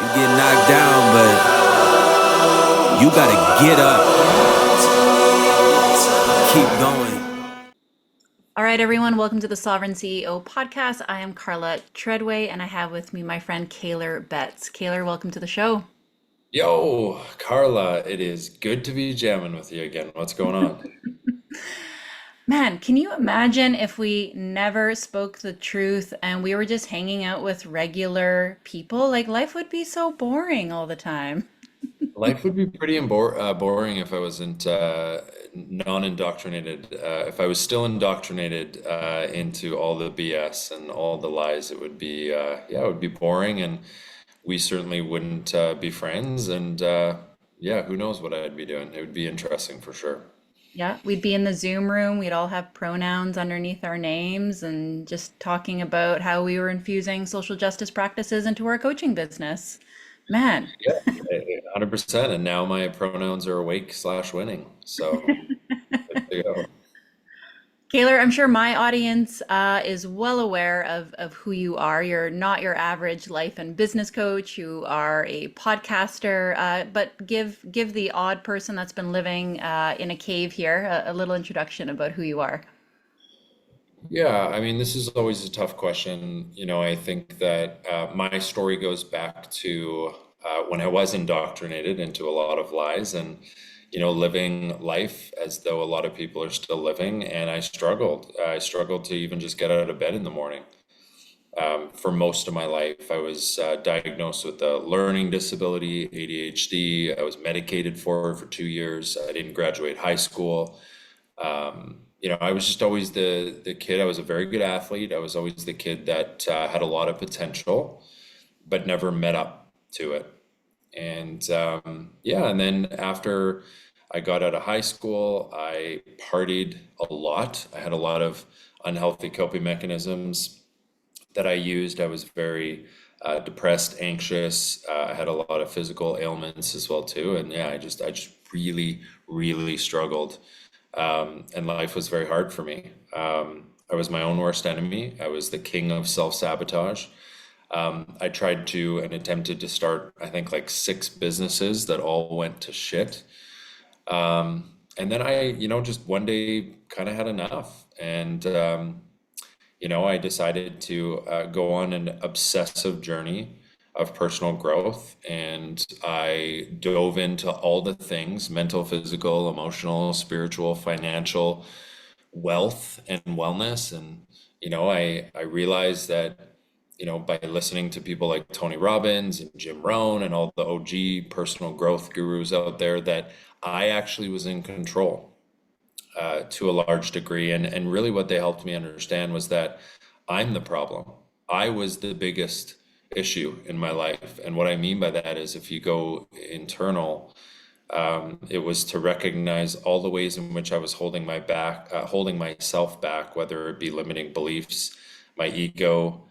You get knocked down, but you gotta get up, keep going. All right, everyone, welcome to the Sovereign CEO podcast. I am Carla Treadway, and I have with me my friend Kaylor Betts. Kaylor, welcome to the show. Yo, Carla, it is good to be jamming with you again. What's going on? Man, can you imagine if we never spoke the truth and we were just hanging out with regular people? Like, life would be so boring all the time. Life would be pretty boring if I wasn't non-indoctrinated. If I was still indoctrinated into all the BS and all the lies, it would be yeah, it would be boring, and we certainly wouldn't be friends. And yeah, who knows what I'd be doing? It would be interesting for sure. Yeah, we'd be in the Zoom room, we'd all have pronouns underneath our names and just talking about how we were infusing social justice practices into our coaching business. Man. Yeah, 100%. And now my pronouns are awake slash winning. So good to go. Kaylor, I'm sure my audience is well aware of who you are. You're not your average life and business coach. You are a podcaster, but give the odd person that's been living in a cave here a little introduction about who you are. Yeah, I mean, this is always a tough question. I think that my story goes back to when I was indoctrinated into a lot of lies and, living life as though a lot of people are still living. And I struggled. I struggled to even just get out of bed in the morning. For most of my life, I was diagnosed with a learning disability, ADHD. I was medicated for 2 years. I didn't graduate high school. I was just always the kid. I was a very good athlete. I was always the kid that had a lot of potential, but never met up to it. And yeah, and then after I got out of high school, I partied a lot. I had a lot of unhealthy coping mechanisms that I used. I was very depressed, anxious. I had a lot of physical ailments as well too. And yeah, I just really, really struggled, and life was very hard for me. I was my own worst enemy. I was the king of self-sabotage. I tried to and attempted to start, I think, like six businesses that all went to shit. And then I, just one day kind of had enough. And, I decided to go on an obsessive journey of personal growth. And I dove into all the things: mental, physical, emotional, spiritual, financial, wealth, and wellness. And, I realized that, by listening to people like Tony Robbins and Jim Rohn and all the OG personal growth gurus out there, that I actually was in control to a large degree. And really what they helped me understand was that I'm the problem. I was the biggest issue in my life. And what I mean by that is, if you go internal, it was to recognize all the ways in which I was holding myself back, whether it be limiting beliefs, my ego,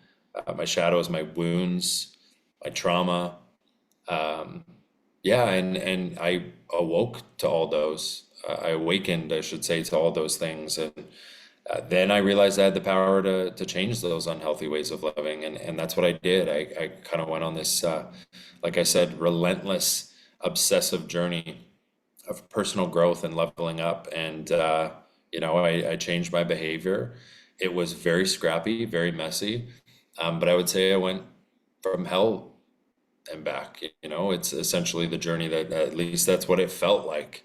my shadows, my wounds, my trauma. Yeah, and I awoke to all those. I awakened, I should say, to all those things. And then I realized I had the power to change those unhealthy ways of living. And that's what I did. I kind of went on this, like I said, relentless, obsessive journey of personal growth and leveling up. And, I changed my behavior. It was very scrappy, very messy. But I would say I went from hell and back. It's essentially the journey that, at least that's what it felt like.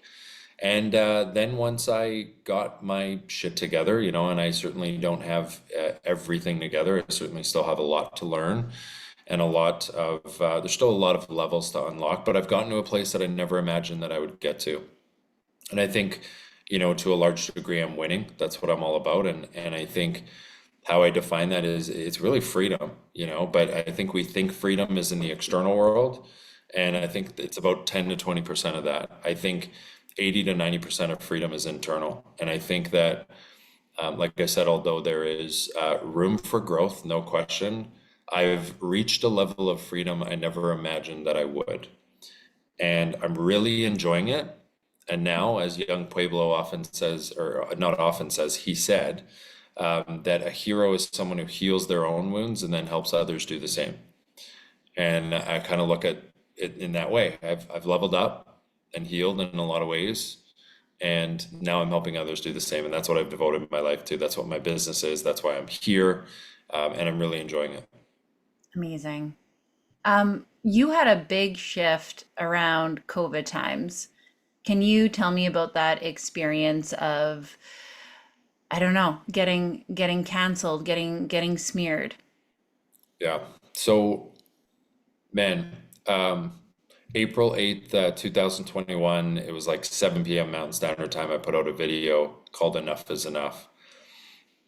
And then once I got my shit together, and I certainly don't have everything together, I certainly still have a lot to learn and a lot of, there's still a lot of levels to unlock, but I've gotten to a place that I never imagined that I would get to. And I think, to a large degree, I'm winning. That's what I'm all about. And I think how I define that is it's really freedom, but I think we think freedom is in the external world. And I think it's about 10 to 20% of that. I think 80 to 90% of freedom is internal. And I think that, like I said, although there is room for growth, no question, I've reached a level of freedom I never imagined that I would. And I'm really enjoying it. And now, as young Pueblo often says, or not often says, he said, that a hero is someone who heals their own wounds and then helps others do the same. And I kind of look at it in that way. I've leveled up and healed in a lot of ways. And now I'm helping others do the same. And that's what I've devoted my life to. That's what my business is. That's why I'm here. And I'm really enjoying it. Amazing. You had a big shift around COVID times. Can you tell me about that experience of, I don't know, getting canceled, getting smeared? Yeah. So, man, um, April 8th, 2021, it was like 7 p.m. Mountain Standard Time. I put out a video called Enough is Enough.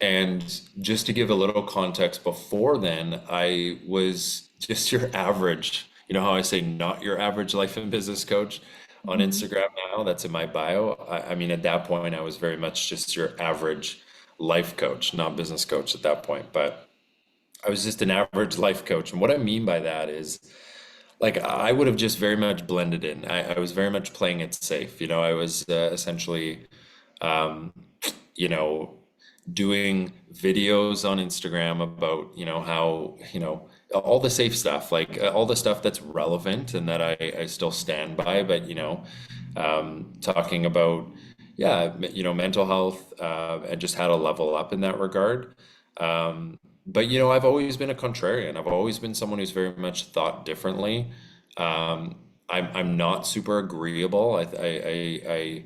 And just to give a little context before then, I was just your average, you know how I say not your average life and business coach on Mhm. Instagram now? That's in my bio. I mean, at that point, I was very much just your average life coach, not business coach at that point. But I was just an average life coach. And what I mean by that is, like, I would have just very much blended in. I was very much playing it safe. You know, I was essentially, um, you know, doing videos on Instagram about, how, all the safe stuff, like all the stuff that's relevant and that I still stand by, but, talking about, yeah, mental health, and just how to level up in that regard. But, I've always been a contrarian. I've always been someone who's very much thought differently. I'm not super agreeable. I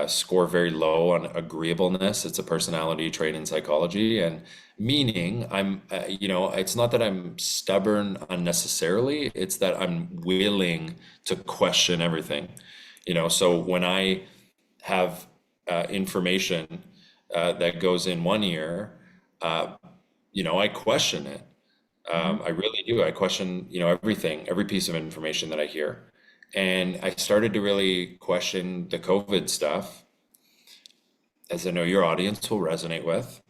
score very low on agreeableness. It's a personality trait in psychology, and meaning it's not that I'm stubborn unnecessarily, it's that I'm willing to question everything. So when I have information that goes in one ear, uh, I question it. Mhm. I really do. I question, everything, every piece of information that I hear. And I started to really question the COVID stuff, as I know your audience will resonate with.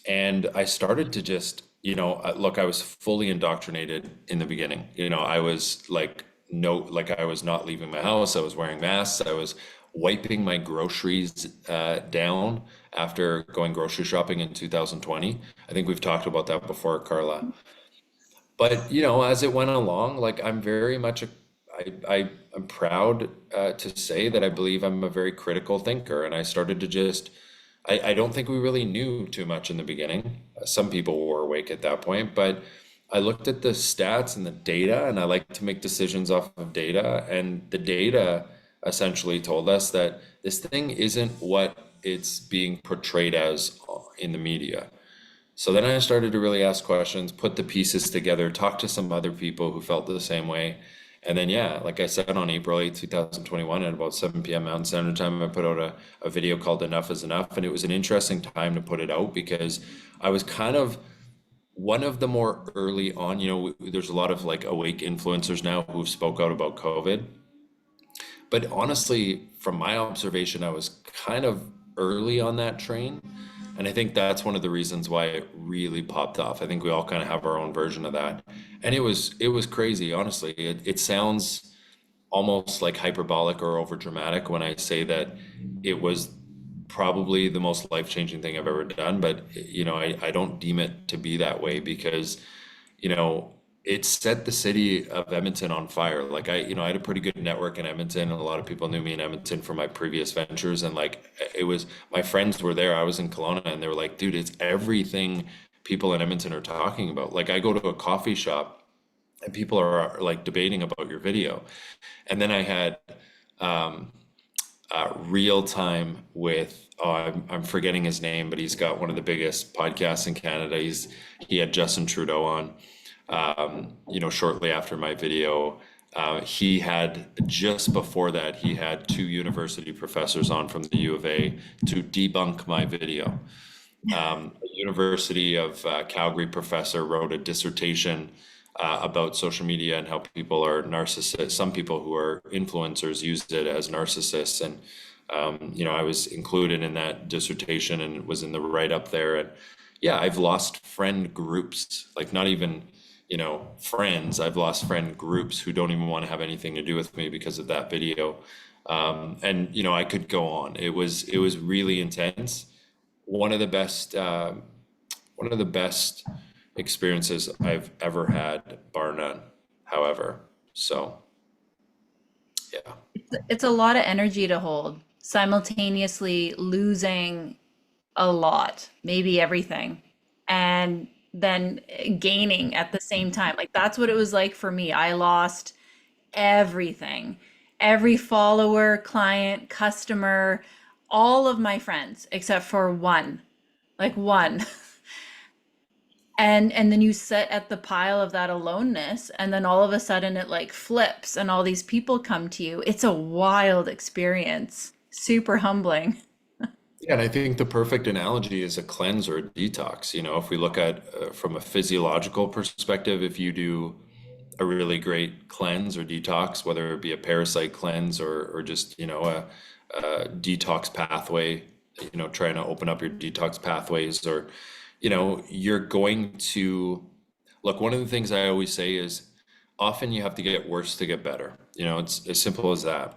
And I started to just, look, I was fully indoctrinated in the beginning. I was like, no, like I was not leaving my house. I was wearing masks. I was wiping my groceries down after going grocery shopping in 2020. I think we've talked about that before, Carla. But as it went along, like I'm very much I'm proud to say that I believe I'm a very critical thinker, and I started to just I don't think we really knew too much in the beginning. Some people were awake at that point, but I looked at the stats and the data, and I like to make decisions off of data, and the data essentially told us that this thing isn't what it's being portrayed as in the media. So then I started to really ask questions, put the pieces together, talk to some other people who felt the same way. And then, yeah, like I said, on April 8th, 2021, at about 7 p.m. Mountain Standard Time, I put out a video called Enough is Enough. And it was an interesting time to put it out because I was kind of one of the more early on, there's a lot of like awake influencers now who've spoke out about COVID. But honestly, from my observation, I was kind of early on that train. And I think that's one of the reasons why it really popped off. I think we all kind of have our own version of that. And it was crazy, honestly. It sounds almost like hyperbolic or over dramatic when I say that it was probably the most life-changing thing I've ever done, but I don't deem it to be that way because you know, it set the city of Edmonton on fire. Like I had a pretty good network in Edmonton. A lot of people knew me in Edmonton from my previous ventures, and like it was, my friends were there. I was in Kelowna, and they were like, "Dude, it's everything people in Edmonton are talking about." Like I go to a coffee shop, and people are like debating about your video. And then I had um, real time with I'm forgetting his name, but he's got one of the biggest podcasts in Canada. He had Justin Trudeau on, shortly after my video. He had just before that he had two university professors on from the U of A to debunk my video. A University of Calgary professor wrote a dissertation about social media and how people are narcissists. Some people who are influencers use it as narcissists, and I was included in that dissertation and was in the write up there. And yeah, I've lost friend groups, like not even friends. I've lost friend groups who don't even want to have anything to do with me because of that video. And I could go on. It was really intense. One of the best one of the best experiences I've ever had, bar none, however. So, yeah. It's a lot of energy to hold, simultaneously losing a lot, maybe everything, and then gaining at the same time. Like that's what it was like for me. I lost everything, every follower, client, customer, all of my friends except for one, like one. And then you sit at the pile of that aloneness, and then all of a sudden it like flips and all these people come to you. It's a wild experience, super humbling. Yeah, and I think the perfect analogy is a cleanse or a detox. You know, if we look at from a physiological perspective, if you do a really great cleanse or detox, whether it be a parasite cleanse or just, a detox pathway, trying to open up your detox pathways, or, you're going to look, one of the things I always say is often you have to get worse to get better. It's as simple as that.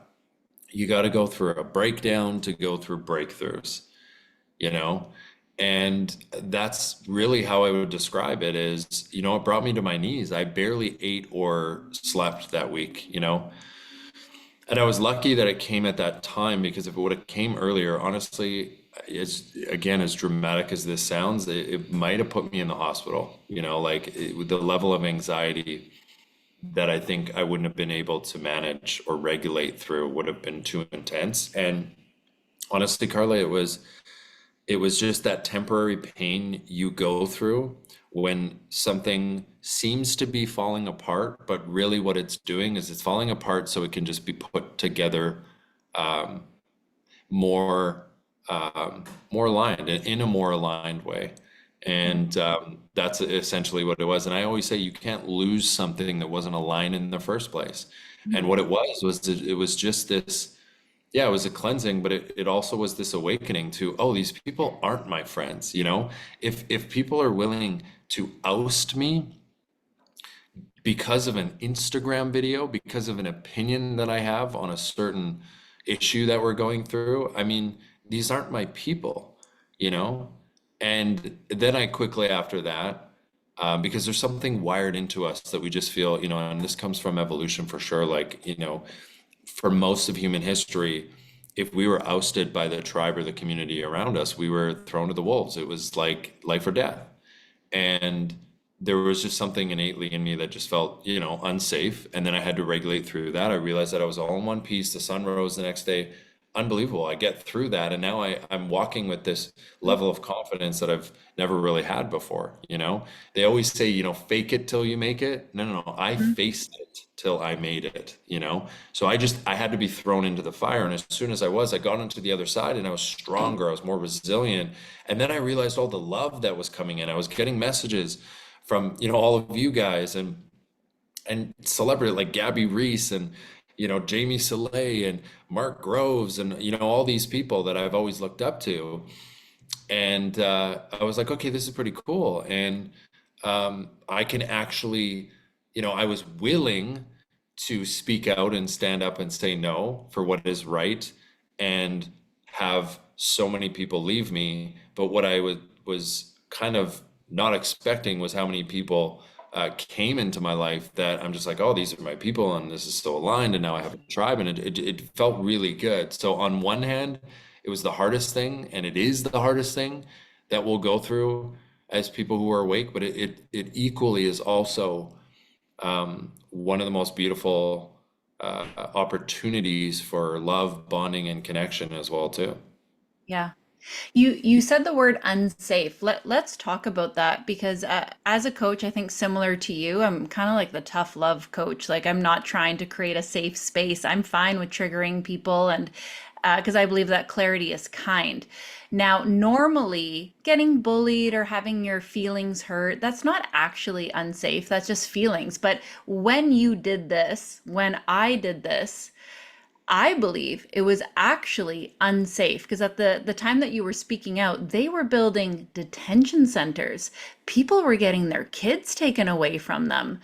You got to go through a breakdown to go through breakthroughs, you know? And that's really how I would describe it is, it brought me to my knees. I barely ate or slept that week, And I was lucky that it came at that time because if it would have came earlier, honestly, as dramatic as this sounds, it might have put me in the hospital, with the level of anxiety that I think I wouldn't have been able to manage or regulate through would have been too intense. And honestly, Carla, it was just that temporary pain you go through when something seems to be falling apart, but really what it's doing is it's falling apart so it can just be put together um, more more aligned in a more aligned way. And that's essentially what it was. And I always say you can't lose something that wasn't aligned in the first place. And what it was it was just this, yeah, it was a cleansing, but it also was this awakening to, oh, these people aren't my friends, If people are willing to oust me because of an Instagram video, because of an opinion that I have on a certain issue that we're going through, I mean, these aren't my people, you know? And then I quickly after that, because there's something wired into us that we just feel, and this comes from evolution for sure, like, for most of human history, if we were ousted by the tribe or the community around us, we were thrown to the wolves. It was like life or death. And there was just something innately in me that just felt, unsafe. And then I had to regulate through that. I realized that I was all in one piece. The sun rose the next day. Unbelievable. I get through that. And now I'm walking with this level of confidence that I've never really had before. They always say, fake it till you make it. No, no, no. I Mhm. faced it till I made it. So I had to be thrown into the fire. And as soon as I got into the other side and I was stronger, I was more resilient. And then I realized all the love that was coming in. I was getting messages from, all of you guys and celebrity like Gabby Reese and, Jamie Soleil and Mark Groves and, all these people that I've always looked up to. And I was like, okay, this is pretty cool. And I can actually, I was willing to speak out and stand up and say no for what is right and have so many people leave me. But what I was kind of not expecting was how many people came into my life that I'm just like, oh, these are my people and this is so aligned. And now I have a tribe and it felt really good. So on one hand, it was the hardest thing and it is the hardest thing that we'll go through as people who are awake, but it equally is also one of the most beautiful opportunities for love, bonding, and connection as well too. Yeah. You said the word unsafe. Let's talk about that because as a coach, I think similar to you, I'm kind of like the tough love coach. Like I'm not trying to create a safe space. I'm fine with triggering people and because I believe that clarity is kind. Now, normally getting bullied or having your feelings hurt, that's not actually unsafe. That's just feelings. But when you did this, when I did this, I believe it was actually unsafe because at the time that you were speaking out, they were building detention centers. People were getting their kids taken away from them.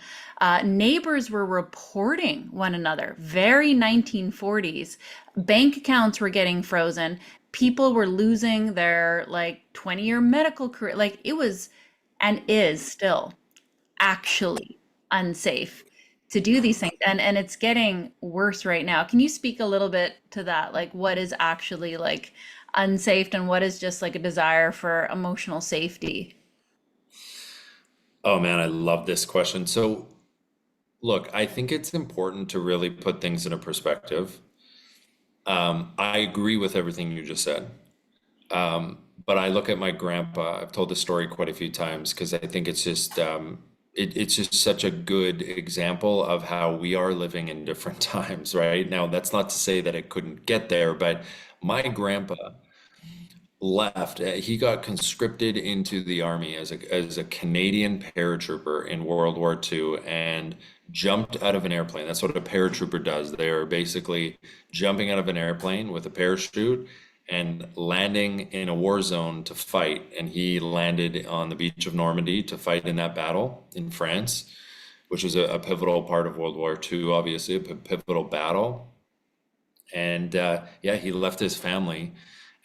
Neighbors were reporting one another, very 1940s. Bank accounts were getting frozen. People were losing their like 20-year medical career. Like it was and is still actually unsafe to do these things. And it's getting worse right now. Can you speak a little bit to that? Like what is actually like unsafe and what is just like a desire for emotional safety? Oh man, I love this question. So, look, I think it's important to really put things into perspective. I agree with everything you just said. But I look at my grandpa. I've told this story quite a few times because I think it's just such a good example of how we are living in different times, right? Now, that's not to say that it couldn't get there, but my grandpa left. He got conscripted into the army as a Canadian paratrooper in World War II and jumped out of an airplane. That's what a paratrooper does. They're basically jumping out of an airplane with a parachute and landing in a war zone to fight. And he landed on the beach of Normandy to fight in that battle in France, which was a pivotal part of World War II, obviously, a pivotal battle. And yeah, he left his family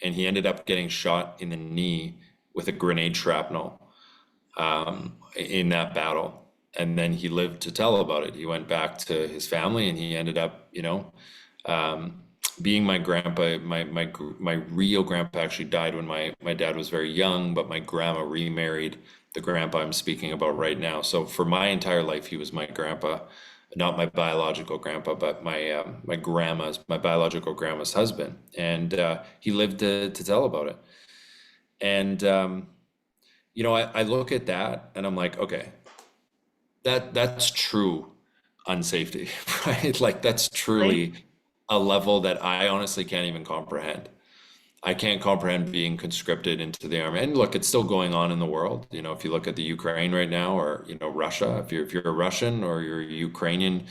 and he ended up getting shot in the knee with a grenade shrapnel in that battle. And then he lived to tell about it. He went back to his family and he ended up, um, being my grandpa. My real grandpa actually died when my dad was very young, but my grandma remarried the grandpa I'm speaking about right now. So for my entire life, he was my grandpa, not my biological grandpa, but my biological grandma's husband. And he lived to tell about it. And I look at that and I'm like, okay, that's true unsafety, right? Like that's Really? truly a level that I honestly can't even comprehend. I can't comprehend being conscripted into the army. And look, it's still going on in the world. If you look at the Ukraine right now, or Russia, if you're a Russian or you're a Ukrainian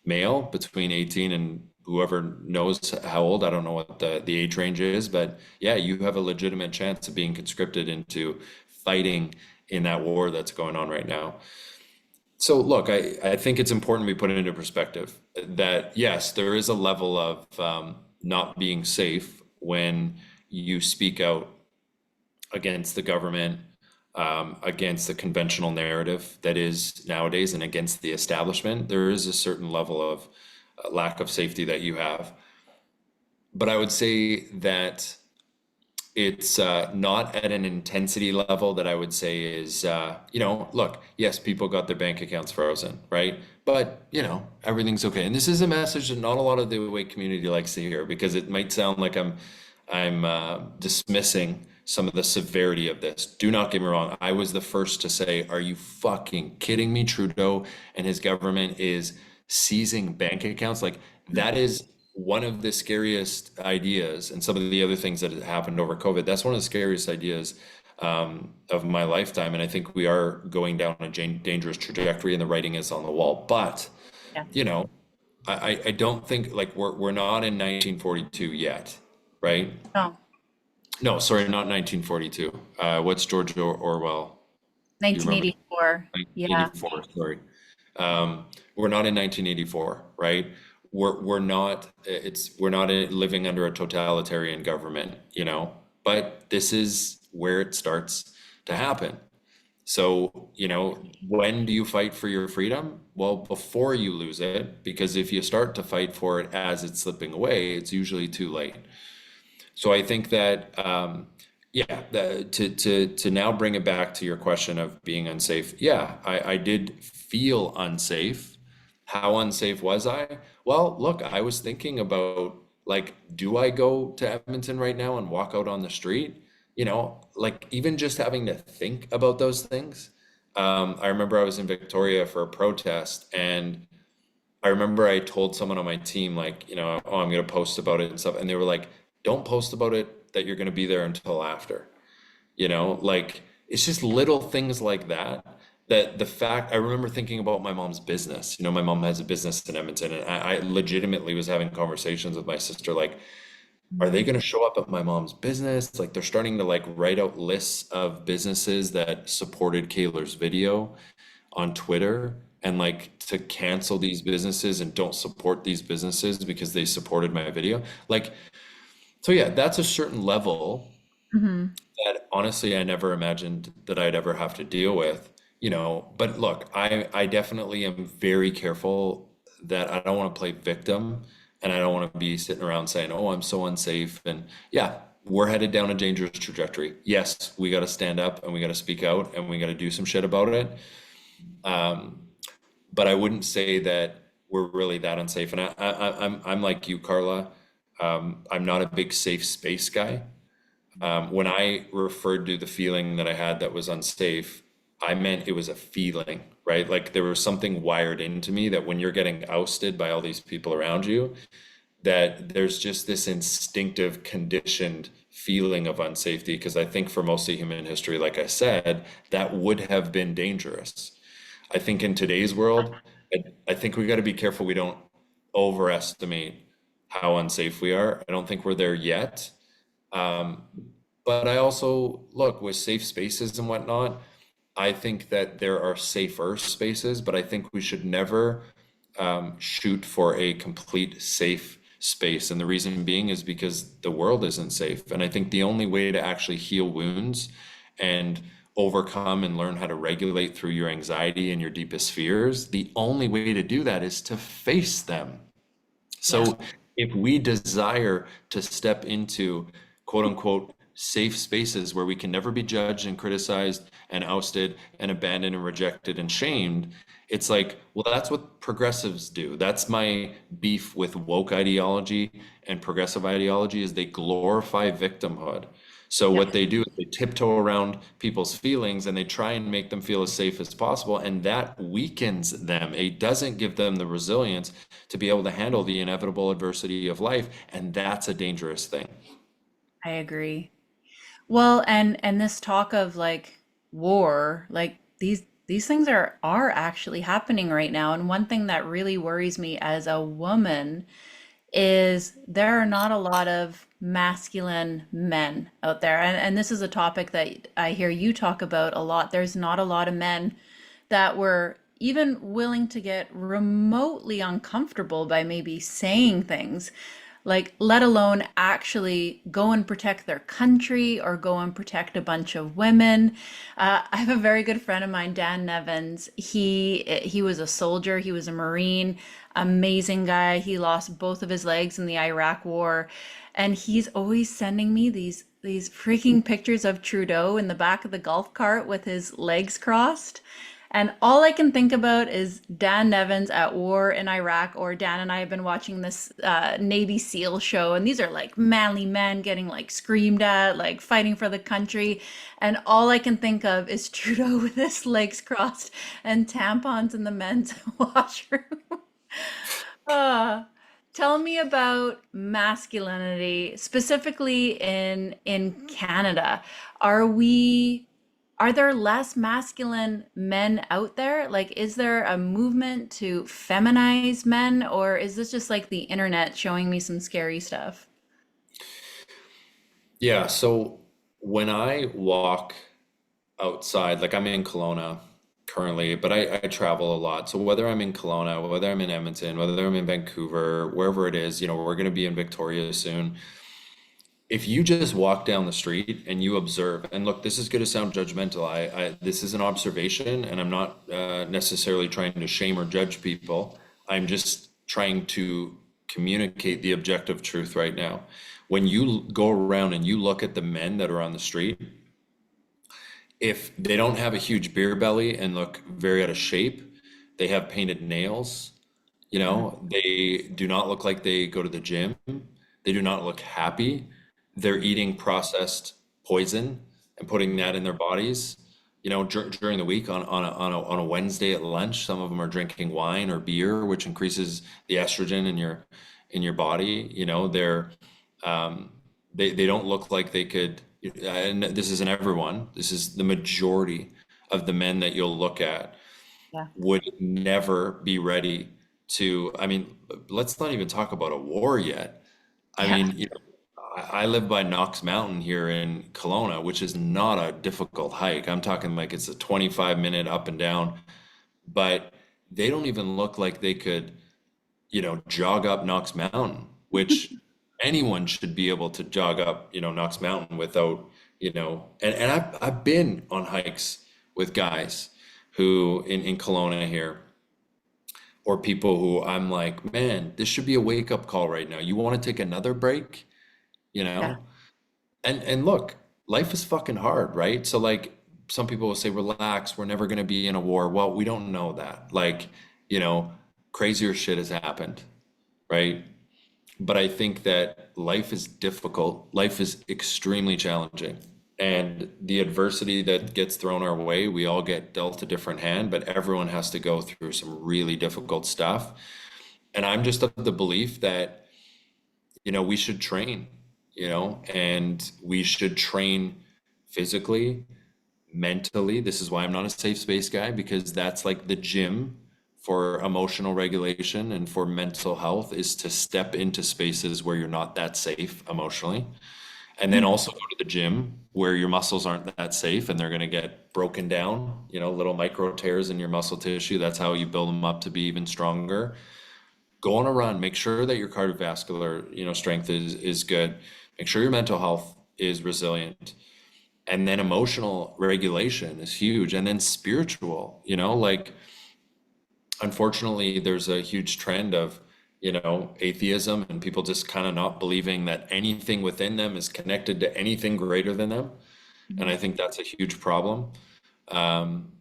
male between 18 and whoever knows how old, I don't know what the age range is, but yeah, you have a legitimate chance of being conscripted into fighting in that war that's going on right now. So look, I think it's important we put it into perspective that yes, there is a level of not being safe when you speak out against the government, against the conventional narrative that is nowadays, and against the establishment. There is a certain level of lack of safety that you have. But I would say that it's not at an intensity level that I would say is, look, yes, people got their bank accounts frozen, right? But, everything's okay. And this is a message that not a lot of the awake community likes to hear because it might sound like I'm dismissing some of the severity of this. Do not get me wrong. I was the first to say, are you fucking kidding me? Trudeau and his government is seizing bank accounts. Like that is one of the scariest ideas, and some of the other things that have happened over COVID. That's one of the scariest ideas of my lifetime. And I think we are going down a dangerous trajectory and the writing is on the wall. But, Yeah. you know, I don't think like we're not in 1942 yet, right? No, No, sorry, not 1942. What's George Orwell? You remember? 1984. Yeah. 1984, sorry. We're not in 1984, right? We're not living under a totalitarian government, but this is where it starts to happen. So, when do you fight for your freedom? Well, before you lose it, because if you start to fight for it as it's slipping away, it's usually too late. So I think that, yeah, to now bring it back to your question of being unsafe. Yeah, I did feel unsafe. How unsafe was I? Well, look, I was thinking about like, do I go to Edmonton right now and walk out on the street? Like even just having to think about those things. I remember I was in Victoria for a protest and I remember I told someone on my team, like, oh, I'm going to post about it and stuff. And they were like, don't post about it that you're going to be there until after. Like it's just little things like that. That the fact I remember thinking about my mom's business. My mom has a business in Edmonton, and I legitimately was having conversations with my sister, like, are they going to show up at my mom's business? Like, they're starting to like write out lists of businesses that supported Kaylor's video on Twitter and like to cancel these businesses and don't support these businesses because they supported my video. Like, so yeah, that's a certain level Hmm. that honestly, I never imagined that I'd ever have to deal with, but look, I definitely am very careful that I don't want to play victim and I don't want to be sitting around saying, oh, I'm so unsafe. And yeah, we're headed down a dangerous trajectory. Yes, we got to stand up and we got to speak out and we got to do some shit about it. Um, but I wouldn't say that we're really that unsafe. And I'm like you, Carla. I'm not a big safe space guy. When I referred to the feeling that I had that was unsafe, I meant it was a feeling, right? Like there was something wired into me that when you're getting ousted by all these people around you, that there's just this instinctive, conditioned feeling of unsafety. Because I think for most of human history, like I said, that would have been dangerous. I think in today's world, I think we got to be careful we don't overestimate how unsafe we are. I don't think we're there yet. Um, but I also look with safe spaces and whatnot. I think that there are safer spaces, but I think we should never shoot for a complete safe space. And the reason being is because the world isn't safe. And I think the only way to actually heal wounds and overcome and learn how to regulate through your anxiety and your deepest fears, the only way to do that is to face them. Yeah. So if we desire to step into quote unquote safe spaces where we can never be judged and criticized and ousted and abandoned and rejected and shamed, it's like, well, that's what progressives do. That's my beef with woke ideology and progressive ideology is they glorify victimhood. So Yeah. what they do is they tiptoe around people's feelings and they try and make them feel as safe as possible, and that weakens them. It doesn't give them the resilience to be able to handle the inevitable adversity of life, and that's a dangerous thing. I agree. Well, and this talk of like war, like these things are actually happening right now. And one thing that really worries me as a woman is there are not a lot of masculine men out there. And this is a topic that I hear you talk about a lot. There's not a lot of men that were even willing to get remotely uncomfortable by maybe saying things, like, let alone actually go and protect their country or go and protect a bunch of women. I have a very good friend of mine, Dan Nevins. He was a soldier, he was a Marine, amazing guy. He lost both of his legs in the Iraq War, and he's always sending me these freaking pictures of Trudeau in the back of the golf cart with his legs crossed. And all I can think about is Dan Nevins at war in Iraq, or Dan and I have been watching this Navy SEAL show, and these are like manly men getting like screamed at, like fighting for the country. And all I can think of is Trudeau with his legs crossed and tampons in the men's washroom. Uh, Tell me about masculinity, specifically in Canada. Are we are there less masculine men out there? Like, is there a movement to feminize men, or is this just like the internet showing me some scary stuff? Yeah, so when I walk outside, like I'm in Kelowna currently, but I travel a lot. So whether I'm in Kelowna, whether I'm in Edmonton, whether I'm in Vancouver, wherever it is, we're going to be in Victoria soon. If you just walk down the street and you observe, and look, this is going to sound judgmental. This is an observation, and I'm not necessarily trying to shame or judge people. I'm just trying to communicate the objective truth right now. When you go around and you look at the men that are on the street, if they don't have a huge beer belly and look very out of shape, they have painted nails, they do not look like they go to the gym. They do not look happy. They're eating processed poison and putting that in their bodies. During the week on a Wednesday at lunch, some of them are drinking wine or beer, which increases the estrogen in your body. Um, they don't look like they could, and this isn't everyone, this is the majority of the men that you'll look at Yeah. would never be ready to, I mean, let's not even talk about a war yet. I Yeah. mean, I live by Knox Mountain here in Kelowna, which is not a difficult hike. I'm talking like it's a 25-minute up and down, but they don't even look like they could, jog up Knox Mountain, which anyone should be able to jog up, Knox Mountain without And I've been on hikes with guys who in Kelowna here, or people who I'm like, man, this should be a wake up call right now. You want to take another break, you Yeah. know? And look, life is fucking hard, right? So like some people will say, relax, we're never gonna be in a war. Well, we don't know that. Like, you know, crazier shit has happened, right? But I think that life is difficult. Life is extremely challenging. And the adversity that gets thrown our way, we all get dealt a different hand, but everyone has to go through some really difficult stuff. And I'm just of the belief that, we should train, and we should train physically, mentally. This is why I'm not a safe space guy, because that's like the gym for emotional regulation and for mental health, is to step into spaces where you're not that safe emotionally. And then Mhm. also go to the gym where your muscles aren't that safe and they're going to get broken down, little micro tears in your muscle tissue. That's how you build them up to be even stronger. Go on a run. Make sure that your cardiovascular, strength is good. Make sure your mental health is resilient. And then emotional regulation is huge. And then spiritual, like unfortunately there's a huge trend of, atheism and people just kind of not believing that anything within them is connected to anything greater than them. And Mhm. I think that's a huge problem. Um,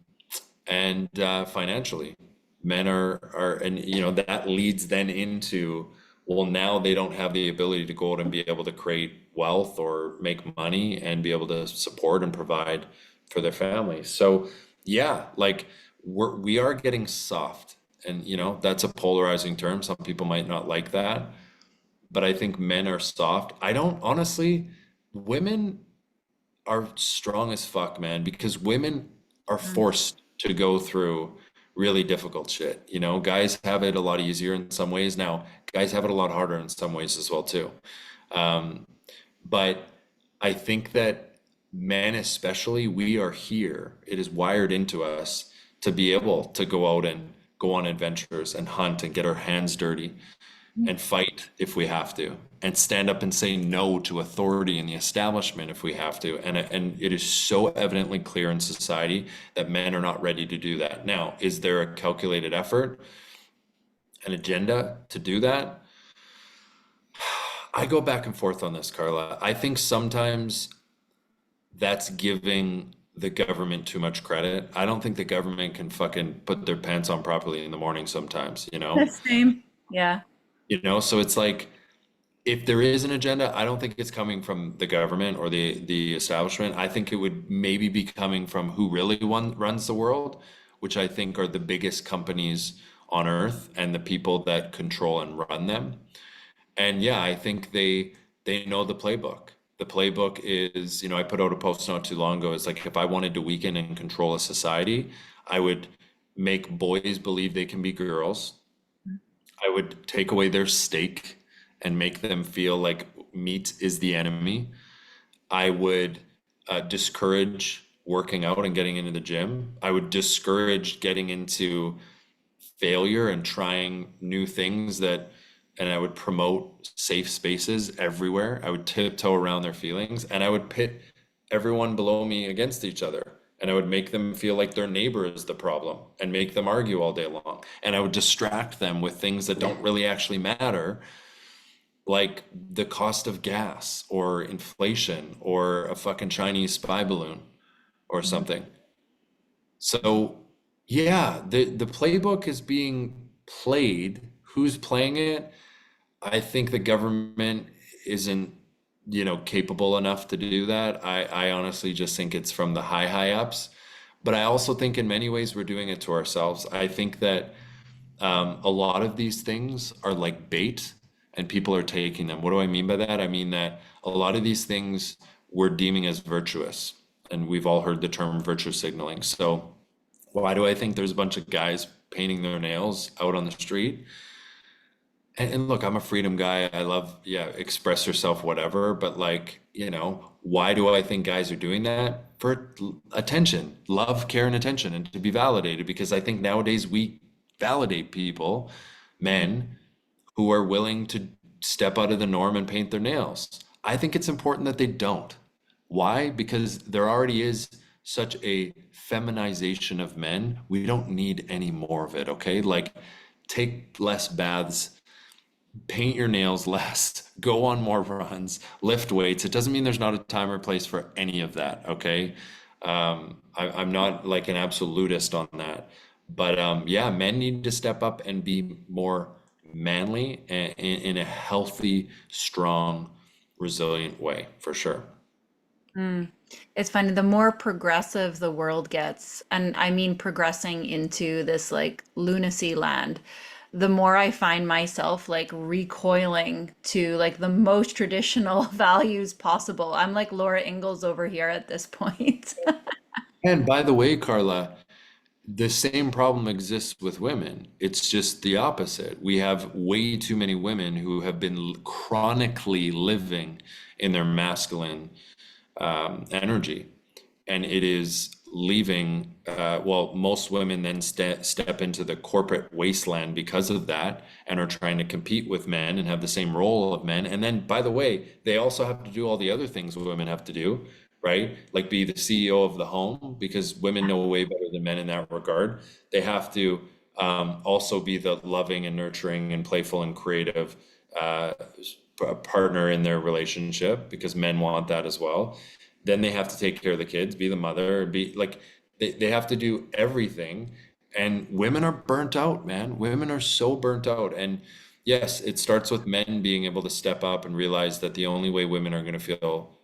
and financially, men and that leads then into, well, now they don't have the ability to go out and be able to create wealth or make money and be able to support and provide for their families. So yeah, like we are getting soft, and that's a polarizing term. Some people might not like that, but I think men are soft. I don't honestly. Women are strong as fuck, man, because women are forced to go through really difficult shit. Guys have it a lot easier in some ways. Now, guys have it a lot harder in some ways as well too. Um, but I think that men, especially, we are here. It is wired into us to be able to go out and go on adventures and hunt and get our hands dirty and fight if we have to, and stand up and say no to authority in the establishment if we have to. And it is so evidently clear in society that men are not ready to do that. Now, is there a calculated effort, an agenda to do that? I go back and forth on this, Carla. I think sometimes that's giving the government too much credit. I don't think the government can fucking put their pants on properly in the morning sometimes, you know? Same. Yeah. So it's like, if there is an agenda, I don't think it's coming from the government or the establishment. I think it would maybe be coming from who really runs the world, which I think are the biggest companies on earth and the people that control and run them. And yeah, I think they know the playbook. The playbook is, I put out a post not too long ago. It's like, if I wanted to weaken and control a society, I would make boys believe they can be girls. I would take away their stake and make them feel like meat is the enemy. I would discourage working out and getting into the gym. I would discourage getting into failure and trying new things and I would promote safe spaces everywhere. I would tiptoe around their feelings, and I would pit everyone below me against each other. And I would make them feel like their neighbor is the problem and make them argue all day long. And I would distract them with things that don't really actually matter, like the cost of gas or inflation or a fucking Chinese spy balloon or something. So, yeah, the playbook is being played. Who's playing it? I think the government isn't, capable enough to do that. I honestly just think it's from the high ups. But I also think in many ways we're doing it to ourselves. I think that a lot of these things are like bait and people are taking them. What do I mean by that? I mean that a lot of these things we're deeming as virtuous. And we've all heard the term virtue signaling. So why do I think there's a bunch of guys painting their nails out on the street? And look, I'm a freedom guy. I love, yeah, express yourself, whatever. But like, why do I think guys are doing that? For attention, love, care, and attention, and to be validated. Because I think nowadays we validate people, men, who are willing to step out of the norm and paint their nails. I think it's important that they don't. Why? Because there already is such a feminization of men. We don't need any more of it, okay? Like, take less baths, paint your nails less, go on more runs, lift weights. It doesn't mean there's not a time or place for any of that, okay? I'm not like an absolutist on that. But yeah, men need to step up and be more manly and in a healthy, strong, resilient way, for sure. Mm. It's funny, the more progressive the world gets, and I mean progressing into this like lunacy land, the more I find myself like recoiling to like the most traditional values possible. I'm like Laura Ingalls over here at this point. And by the way, Carla, the same problem exists with women. It's just the opposite. We have way too many women who have been chronically living in their masculine energy, and it is leaving. Well, most women then step into the corporate wasteland because of that, and are trying to compete with men and have the same role of men. And then, by the way, they also have to do all the other things women have to do, right? Like be the CEO of the home, because women know way better than men in that regard. They have to also be the loving and nurturing and playful and creative uh, partner in their relationship, because men want that as well. Then they have to take care of the kids, be the mother, be like they have to do everything. And women are burnt out, man. Women are so burnt out. And yes, it starts with men being able to step up and realize that the only way women are going to feel,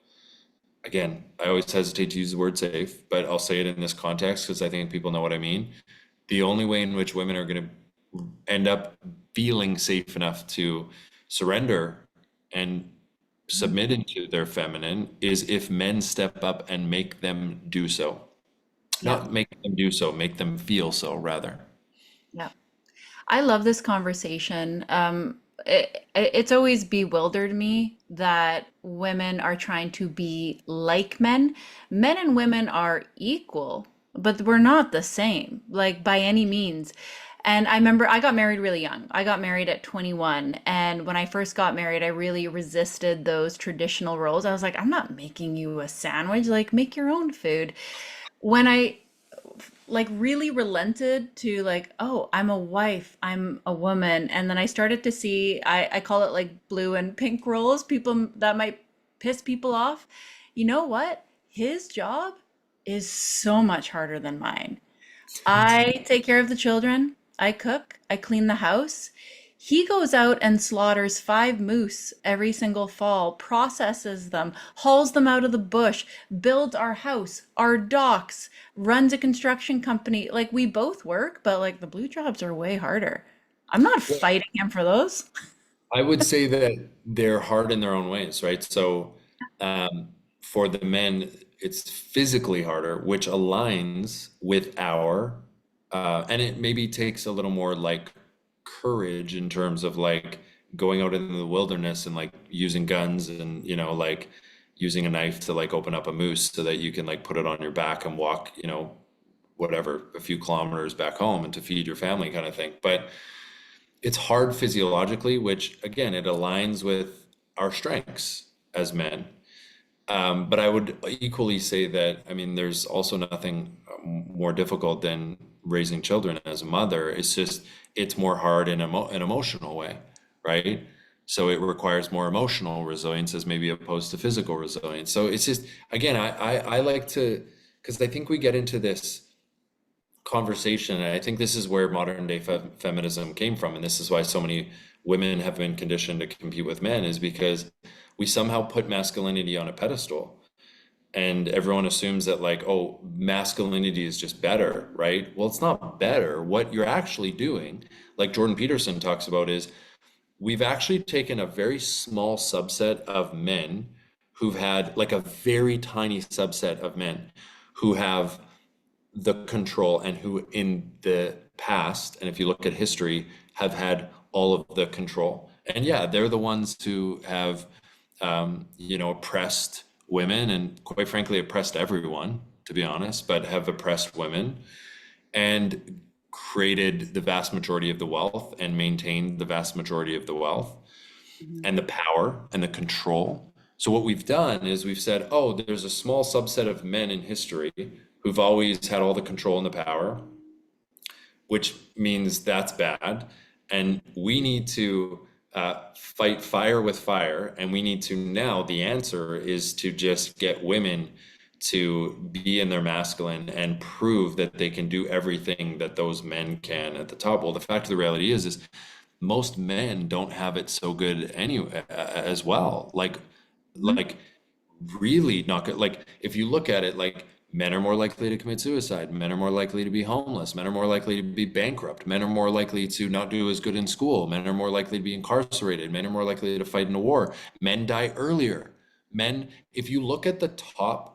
again, I always hesitate to use the word safe, but I'll say it in this context because I think people know what I mean. The only way in which women are going to end up feeling safe enough to surrender and submit into their feminine is if men step up and make them do so. Yeah, Not make them do so, make them feel so, rather. yeah. I love this conversation. It's always bewildered me that women are trying to be like men. Men and women are equal, but we're not the same, like by any means. And I remember I got married really young. I got married at 21. And when I first got married, I really resisted those traditional roles. I was like, I'm not making you a sandwich, like, make your own food. When I like really relented to like, oh, I'm a wife, I'm a woman. And then I started to see, I call it like blue and pink roles, people that might piss people off. You know what? His job is so much harder than mine. I take care of the children. I cook. I clean the house. He goes out and slaughters 5 moose every single fall, processes them, hauls them out of the bush, builds our house, our docks, runs a construction company. Like we both work, but like the blue jobs are way harder. I'm not fighting him for those. I would say that they're hard in their own ways, right? So, for the men, it's physically harder, which aligns with and it maybe takes a little more like courage in terms of like going out into the wilderness and like using guns and, like using a knife to like open up a moose so that you can like put it on your back and walk, whatever, a few kilometers back home and to feed your family kind of thing. But it's hard physiologically, which again, it aligns with our strengths as men. But I would equally say that, I mean, there's also nothing more difficult than raising children as a mother. It's just, it's more hard in an emotional way, right? So it requires more emotional resilience as maybe opposed to physical resilience. So it's just, again, I like to, because I think we get into this conversation. And I think this is where modern day feminism came from. And this is why so many women have been conditioned to compete with men, is because we somehow put masculinity on a pedestal. And everyone assumes that, like, oh, masculinity is just better, right? Well, it's not better. What you're actually doing, like Jordan Peterson talks about, is we've actually taken a very small subset of men who've had, like, a very tiny subset of men who have the control and who in the past, and if you look at history, have had all of the control. And yeah, they're the ones who have, oppressed women and quite frankly oppressed everyone, to be honest, but have oppressed women and created the vast majority of the wealth and maintained the vast majority of the wealth Mhm. and the power and the control. So what we've done is we've said, oh, there's a small subset of men in history who've always had all the control and the power, which means that's bad. And we need to fight fire with fire. And we need to now, the answer is to just get women to be in their masculine and prove that they can do everything that those men can at the top. Well, the fact of the reality is most men don't have it so good anyway as well. Mhm. Like really not good. Like if you look at it, like men are more likely to commit suicide, men are more likely to be homeless, men are more likely to be bankrupt, men are more likely to not do as good in school, men are more likely to be incarcerated, men are more likely to fight in a war, men die earlier. Men, if you look at the top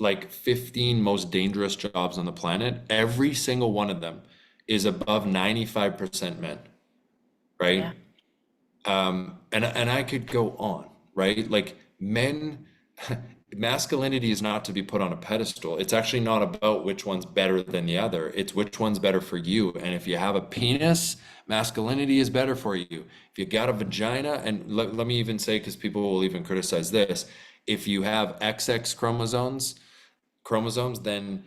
like 15 most dangerous jobs on the planet, every single one of them is above 95% men, Yeah. right? And I could go on, right? Like men, masculinity is not to be put on a pedestal. It's actually not about which one's better than the other. It's which one's better for you. And if you have a penis, masculinity is better for you. If you got a vagina, and let me even say, because people will even criticize this, if you have XX chromosomes, then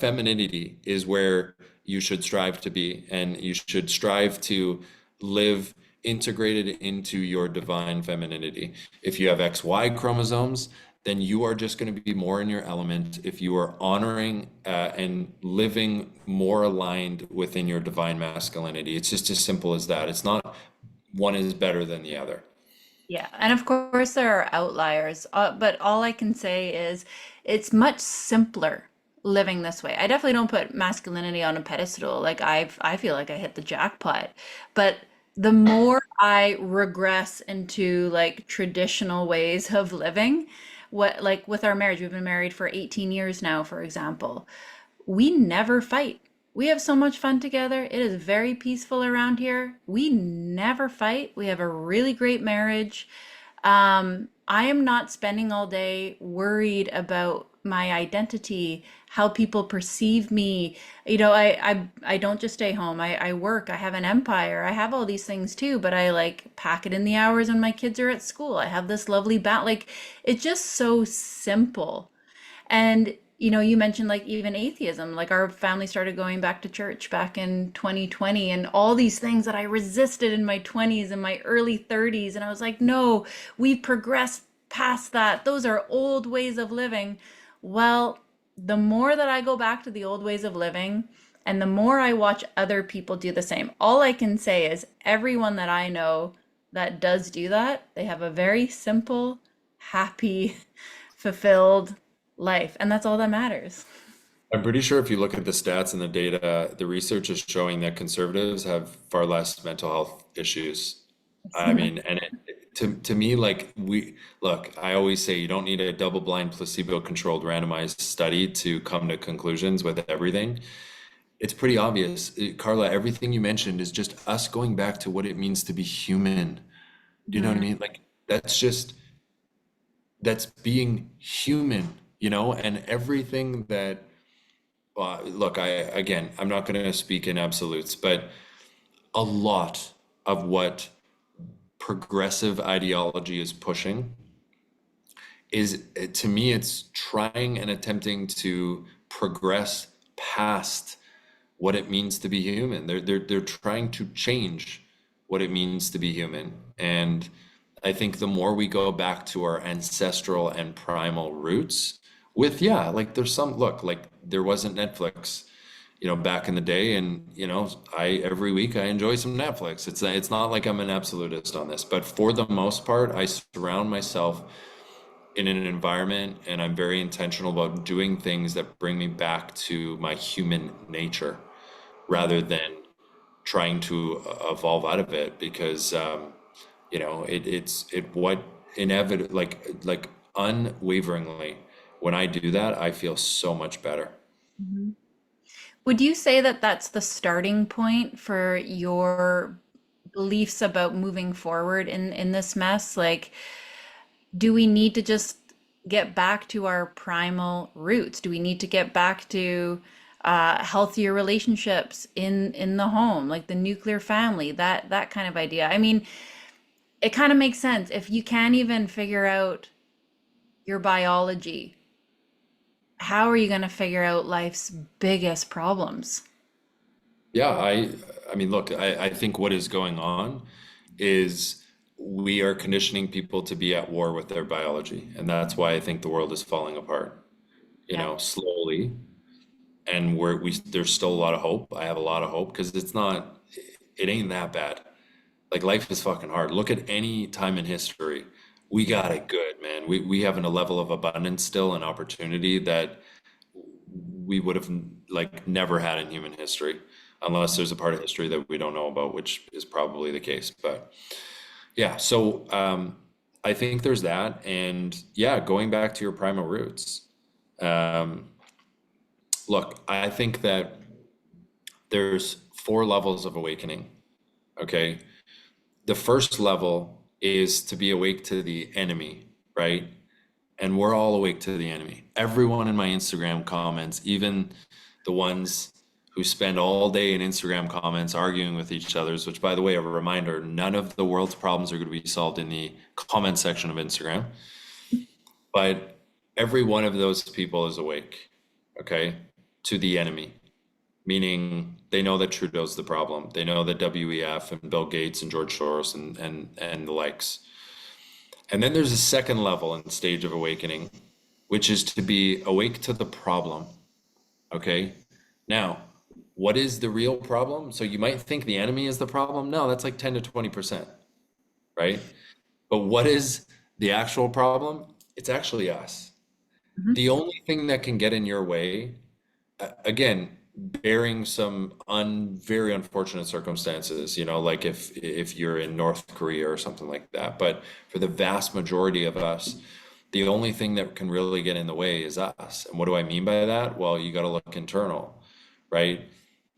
femininity is where you should strive to be, and you should strive to live integrated into your divine femininity. If you have XY chromosomes, then you are just going to be more in your element if you are honoring and living more aligned within your divine masculinity. It's just as simple as that. It's not one is better than the other. Yeah, and of course there are outliers, but all I can say is it's much simpler living this way. I definitely don't put masculinity on a pedestal. Like I feel like I hit the jackpot. But the more I regress into like traditional ways of living, what like with our marriage, we've been married for 18 years now, for example. We never fight. We have so much fun together. It is very peaceful around here. We never fight. We have a really great marriage. I am not spending all day worried about my identity, how people perceive me. I don't just stay home. I work. I have an empire. I have all these things too, but I like pack it in the hours when my kids are at school. I have this lovely like it's just so simple. And you mentioned like even atheism, like our family started going back to church back in 2020 and all these things that I resisted in my 20s and my early 30s. And I was like, no, we've progressed past that. Those are old ways of living. Well, the more that I go back to the old ways of living and the more I watch other people do the same, all I can say is everyone that I know that does do that, they have a very simple, happy, fulfilled life. And that's all that matters. I'm pretty sure if you look at the stats and the data, the research is showing that conservatives have far less mental health issues. I mean, and to me, like look, I always say you don't need a double-blind, placebo-controlled, randomized study to come to conclusions with everything. It's pretty obvious. Carla, everything you mentioned is just us going back to what it means to be human. Do you know what I Mhm. mean? Like that's being human, and everything that look, I'm not going to speak in absolutes, but a lot of what progressive ideology is pushing is, to me, it's trying and attempting to progress past what it means to be human. They're trying to change what it means to be human. And I think the more we go back to our ancestral and primal roots with, yeah, like there's some, look, like there wasn't Netflix, back in the day, and I every week I enjoy some Netflix. It's not like I'm an absolutist on this, but for the most part, I surround myself in an environment and I'm very intentional about doing things that bring me back to my human nature rather than trying to evolve out of it, because it what inevitable, like unwaveringly, when I do that I feel so much better. Mhm. Would you say that that's the starting point for your beliefs about moving forward in this mess? Like, do we need to just get back to our primal roots? Do we need to get back to healthier relationships in the home, like the nuclear family, that kind of idea? I mean, it kind of makes sense. If you can't even figure out your biology, how are you going to figure out life's biggest problems? Yeah, I mean, look, I think what is going on is we are conditioning people to be at war with their biology, and that's why I think the world is falling apart, Yeah. slowly. And there's still a lot of hope. I have a lot of hope because it ain't that bad. Like life is fucking hard. Look at any time in history. We got it good, man. We have a level of abundance still and opportunity that we would have like never had in human history, unless there's a part of history that we don't know about, which is probably the case. But yeah, so I think there's that, and yeah, going back to your primal roots. Um, Look, I think that there's four levels of awakening. Okay, the first level is to be awake to the enemy, right? And we're all awake to the enemy. Everyone in my Instagram comments, even the ones who spend all day in Instagram comments arguing with each other's, which by the way, a reminder, none of the world's problems are going to be solved in the comment section of Instagram. But every one of those people is awake, okay, to the enemy, meaning they know that Trudeau's the problem. They know that WEF and Bill Gates and George Soros and the likes. And then there's a second level and stage of awakening, which is to be awake to the problem. Okay. Now, what is the real problem? So you might think the enemy is the problem. No, that's like 10 to 20%, right? But what is the actual problem? It's actually us. Mhm. The only thing that can get in your way, again, bearing some very unfortunate circumstances, like if you're in North Korea or something like that. But for the vast majority of us, the only thing that can really get in the way is us. And what do I mean by that? Well, you got to look internal, right?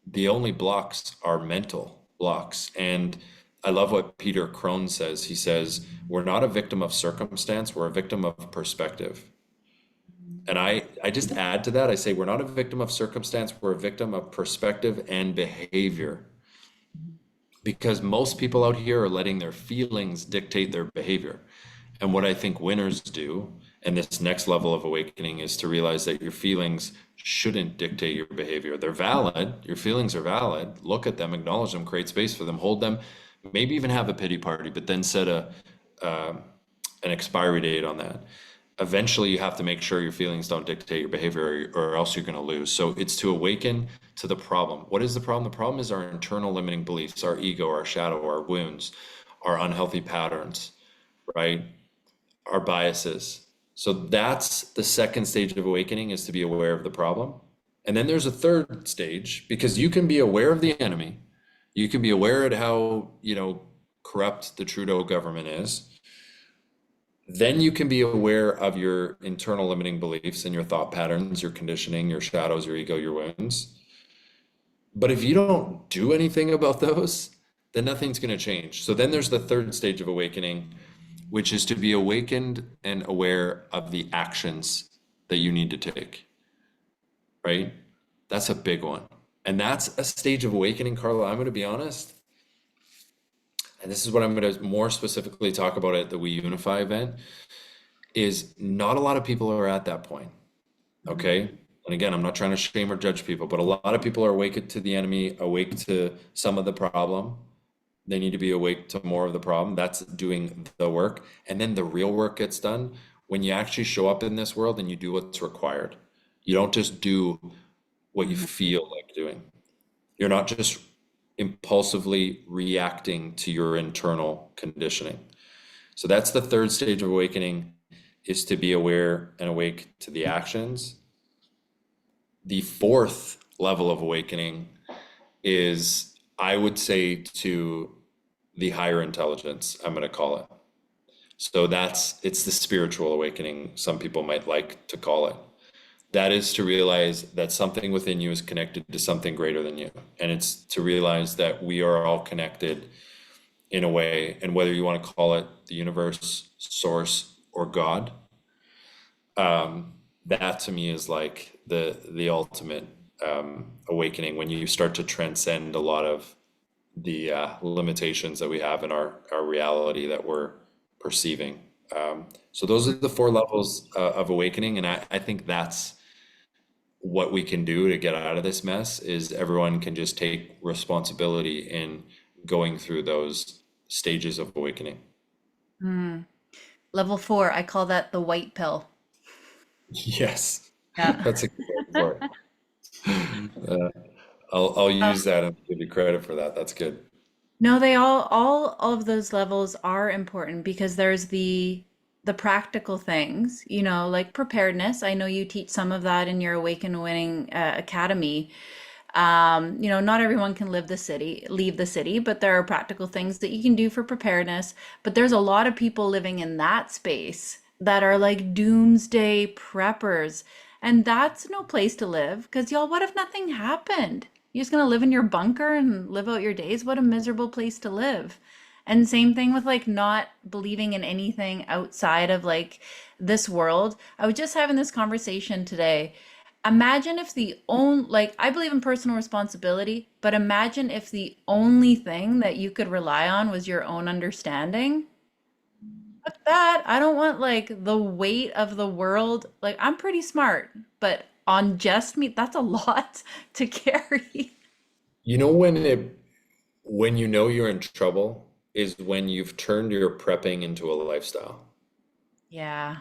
The only blocks are mental blocks. And I love what Peter Crone says. He says, we're not a victim of circumstance, we're a victim of perspective. And I just add to that, I say, we're not a victim of circumstance, we're a victim of perspective and behavior. Because most people out here are letting their feelings dictate their behavior. And what I think winners do, and this next level of awakening, is to realize that your feelings shouldn't dictate your behavior. They're valid, your feelings are valid. Look at them, acknowledge them, create space for them, hold them, maybe even have a pity party, but then set uh, an expiry date on that. Eventually, you have to make sure your feelings don't dictate your behavior, or else you're going to lose. So it's to awaken to the problem. What is the problem? The problem is our internal limiting beliefs, our ego, our shadow, our wounds, our unhealthy patterns, right? Our biases. So that's the second stage of awakening, is to be aware of the problem. And then there's a third stage, because you can be aware of the enemy. You can be aware of how, corrupt the Trudeau government is. Then you can be aware of your internal limiting beliefs and your thought patterns, your conditioning, your shadows, your ego, your wounds. But if you don't do anything about those, then nothing's going to change. So then there's the third stage of awakening, which is to be awakened and aware of the actions that you need to take, right? That's a big one. And that's a stage of awakening, Carla. I'm going to be honest. And this is what I'm going to more specifically talk about at the We Unify event, is not a lot of people are at that point. Okay. And again, I'm not trying to shame or judge people, but a lot of people are awake to the enemy, awake to some of the problem. They need to be awake to more of the problem. That's doing the work. And then the real work gets done when you actually show up in this world and you do what's required. You don't just do what you feel like doing. You're not just impulsively reacting to your internal conditioning. So that's the third stage of awakening, is to be aware and awake to the actions. The fourth level of awakening is, I would say, to the higher intelligence, I'm going to call it. So it's the spiritual awakening, some people might like to call it. That is to realize that something within you is connected to something greater than you. And it's to realize that we are all connected in a way, and whether you want to call it the universe, source, or God, that to me is like the ultimate awakening, when you start to transcend a lot of the limitations that we have in our reality that we're perceiving. So those are the four levels of awakening, and I think that's what we can do to get out of this mess is everyone can just take responsibility in going through those stages of awakening. Mm. Level 4, I call that the white pill. Yes, Yeah. that's a good word for it. I'll use that and give you credit for that. That's good. No, they all of those levels are important because there's the practical things, like preparedness. I know you teach some of that in your Awaken Winning Academy. Not everyone can leave the city, but there are practical things that you can do for preparedness. But there's a lot of people living in that space that are like doomsday preppers. And that's no place to live because y'all, what if nothing happened? You're just gonna live in your bunker and live out your days? What a miserable place to live. And same thing with like not believing in anything outside of like this world. I was just having this conversation today. Imagine if the only, like, I believe in personal responsibility, but imagine if the only thing that you could rely on was your own understanding. Fuck that. I don't want like the weight of the world. Like, I'm pretty smart, but on just me, that's a lot to carry. You know when you know you're in trouble is when you've turned your prepping into a lifestyle. Yeah.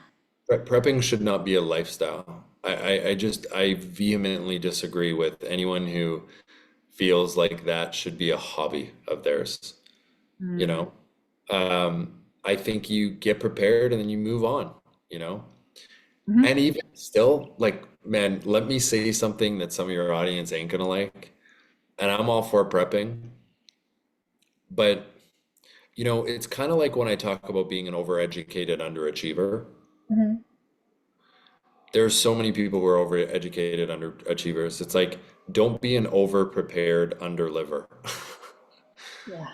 Prepping should not be a lifestyle. I vehemently disagree with anyone who feels like that should be a hobby of theirs, you Mm. know? I think you get prepared and then you move on, you know? Hmm. And even still, like, man, let me say something that some of your audience ain't gonna like. And I'm all for prepping, but it's kind of like when I talk about being an overeducated underachiever. Hmm. There's so many people who are overeducated underachievers. It's like, don't be an overprepared underliver. Yeah.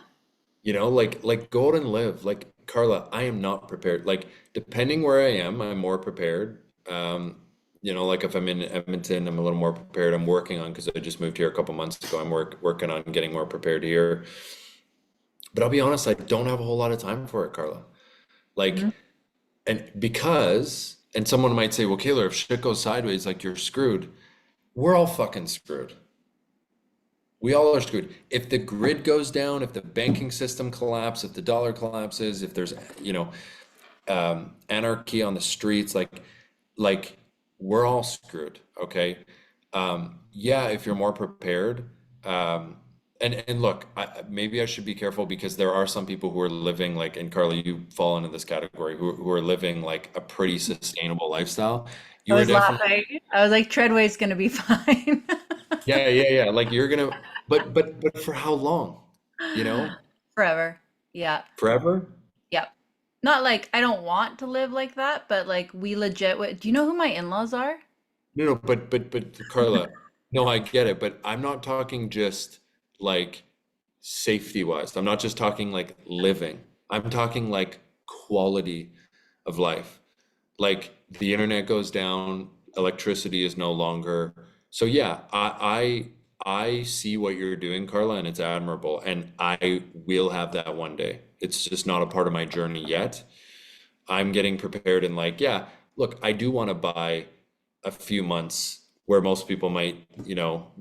Like go out and live. Like Carla, I am not prepared. Like depending where I am, I'm more prepared. Like if I'm in Edmonton, I'm a little more prepared. I'm working on because I just moved here a couple months ago. I'm working on getting more prepared here. But I'll be honest, I don't have a whole lot of time for it, Carla. Like, Hmm. and someone might say, well, Kaylor, if shit goes sideways, like you're screwed. We're all fucking screwed. We all are screwed. If the grid goes down, if the banking system collapses, if the dollar collapses, if there's, you know, anarchy on the streets, like we're all screwed. Okay. Yeah, if you're more prepared. And look, maybe I should be careful because there are some people who are living like, and Carly, you fall into this category, who are living like a pretty sustainable lifestyle. I You are was definitely, laughing. I was like, Treadway's gonna be fine. yeah, yeah, yeah. Like you're gonna, but for how long? You know, Forever. Yeah. forever? Yep. Not like I don't want to live like that, but like we legit do you know who my in-laws are? No, no, but Carla, no, I get it, but I'm not talking just like safety wise. I'm not just talking like living. I'm talking like quality of life. Like the internet goes down, electricity is no longer. So yeah, I see what you're doing, Carla, and it's admirable, and I will have that one day. It's just not a part of my journey yet. I'm getting prepared and like, yeah, look, I do want to buy a few months where most people might,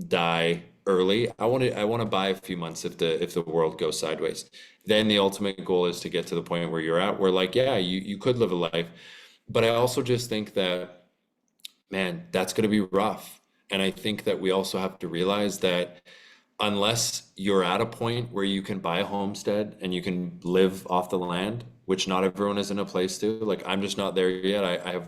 die early. I want to buy a few months if the world goes sideways. Then the ultimate goal is to get to the point where you're at, where like, yeah, you could live a life. But I also just think that, man, that's going to be rough. And I think that we also have to realize that unless you're at a point where you can buy a homestead and you can live off the land, which not everyone is in a place to, like I'm just not there yet. I have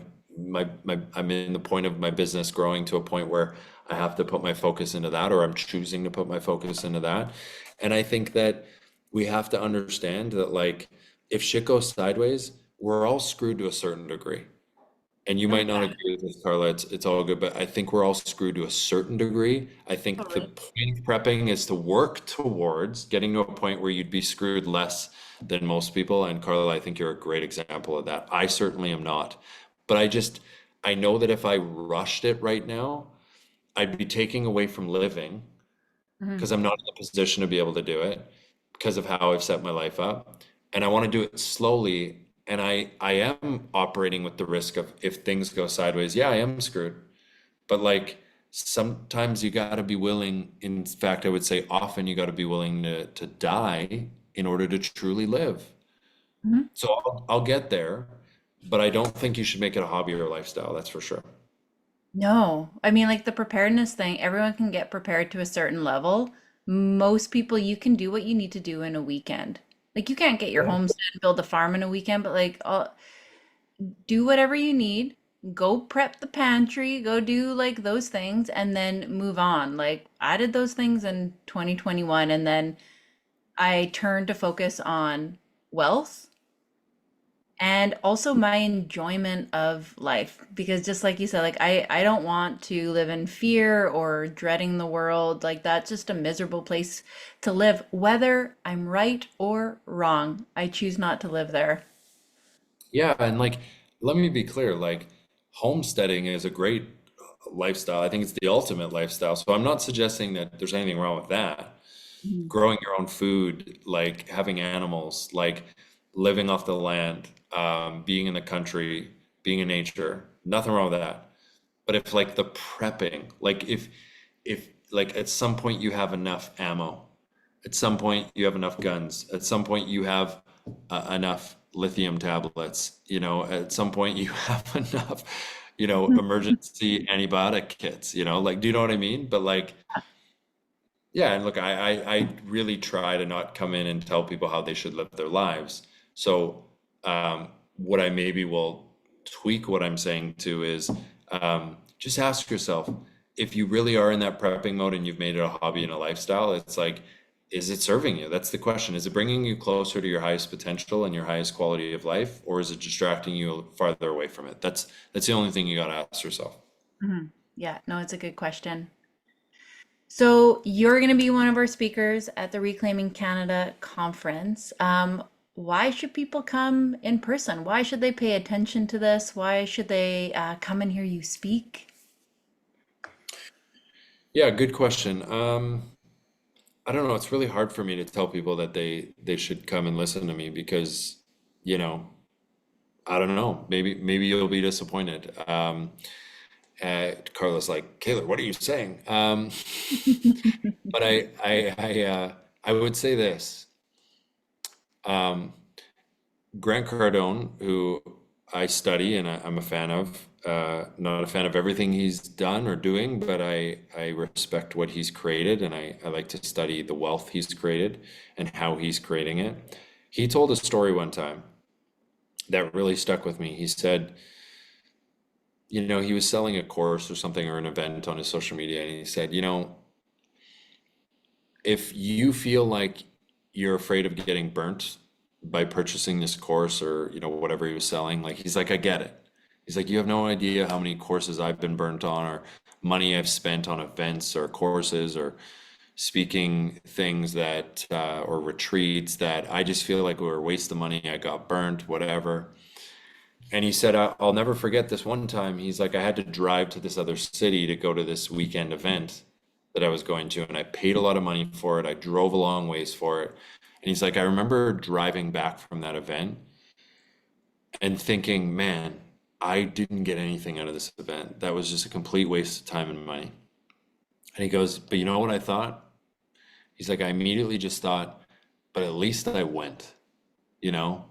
I'm in the point of my business growing to a point where I have to put my focus into that, or I'm choosing to put my focus into that. And I think that we have to understand that like if shit goes sideways, we're all screwed to a certain degree. And you Oh might not yeah, agree with this, Carla. It's all good, but I think we're all screwed to a certain degree. I think the totally. point of prepping is to work towards getting to a point where you'd be screwed less than most people. And Carla, I think you're a great example of that. I certainly am not. But I know that if I rushed it right now, I'd be taking away from living Hmm. because I'm not in the position to be able to do it. because of how I've set my life up, and I want to do it slowly. And I am operating with the risk of if things go sideways, yeah, I am screwed. But like sometimes you got to be willing, in fact, I would say often you got to be willing to die in order to truly live. Mhm. So I'll get there, but I don't think you should make it a hobby or a lifestyle, that's for sure. No, I mean, like the preparedness thing, everyone can get prepared to a certain level. Most people, you can do what you need to do in a weekend. Like you can't get your Yeah. homestead and build a farm in a weekend, but like do whatever you need. Go prep the pantry, go do like those things, and then move on. Like I did those things in 2021, and then I turned to focus on wealth and also my enjoyment of life because just like you said, like I don't want to live in fear or dreading the world. Like that's just a miserable place to live, whether I'm right or wrong. I choose not to live there. Yeah, and like let me be clear, like homesteading is a great lifestyle. I think it's the ultimate lifestyle. So I'm not suggesting that there's anything wrong with that. Mhm. Growing your own food, like having animals, like living off the land, being in the country, being in nature, nothing wrong with that. But if like the prepping, like if like at some point you have enough ammo, at some point you have enough guns, at some point you have enough lithium tablets, at some point you have enough, emergency antibiotic kits, like do you know what I mean? But like yeah, and look, I really try to not come in and tell people how they should live their lives. So, what I maybe will tweak what I'm saying to is just ask yourself if you really are in that prepping mode and you've made it a hobby and a lifestyle, it's like, is it serving you? That's the question. Is it bringing you closer to your highest potential and your highest quality of life, or is it distracting you farther away from it? That's the only thing you got to ask yourself. Mhm. Yeah, no, it's a good question. So you're going to be one of our speakers at the Reclaiming Canada conference. Why should people come in person? Why should they pay attention to this? Why should they come and hear you speak? Yeah, good question. I don't know. It's really hard for me to tell people that they should come and listen to me because, you know, I don't know. Maybe you'll be disappointed. Carla's like, Kaylor, what are you saying? But I would say this. Um, Grant Cardone, who I study and I'm a fan of, not a fan of everything he's done or doing, but I respect what he's created and I like to study the wealth he's created and how he's creating it. He told a story one time that really stuck with me. He said, he was selling a course or something or an event on his social media, and he said, if you feel like you're afraid of getting burnt by purchasing this course or whatever he was selling, like he's like, I get it. He's like, you have no idea how many courses I've been burnt on or money I've spent on events or courses or speaking things that or retreats that I just feel like were a waste of money. I got burnt, whatever. And he said, I'll never forget this one time. He's like, I had to drive to this other city to go to this weekend event that I was going to, and I paid a lot of money for it. I drove a long ways for it. And he's like, I remember driving back from that event and thinking, man, I didn't get anything out of this event. That was just a complete waste of time and money. And he goes, but you know what I thought? He's like, I immediately just thought, but at least I went, you know?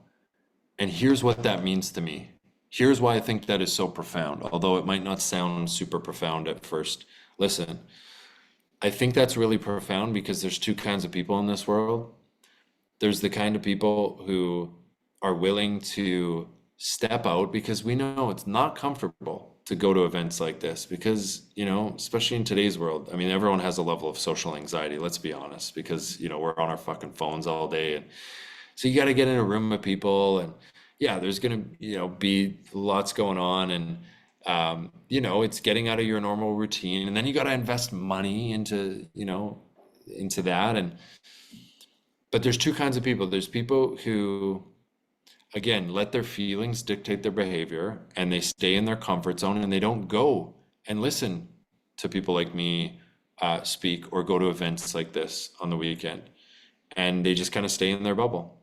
And here's what that means to me. Here's why I think that is so profound, although it might not sound super profound at first. Listen, I think that's really profound because there's two kinds of people in this world. There's the kind of people who are willing to step out because we know it's not comfortable to go to events like this because, especially in today's world, I mean, everyone has a level of social anxiety, let's be honest, because, we're on our fucking phones all day. And so you got to get in a room with people and yeah, there's going to, be lots going on and it's getting out of your normal routine and then you got to invest money into that and but there's two kinds of people. There's people who again let their feelings dictate their behavior and they stay in their comfort zone and they don't go and listen to people like me speak or go to events like this on the weekend. and they just kind of stay in their bubble.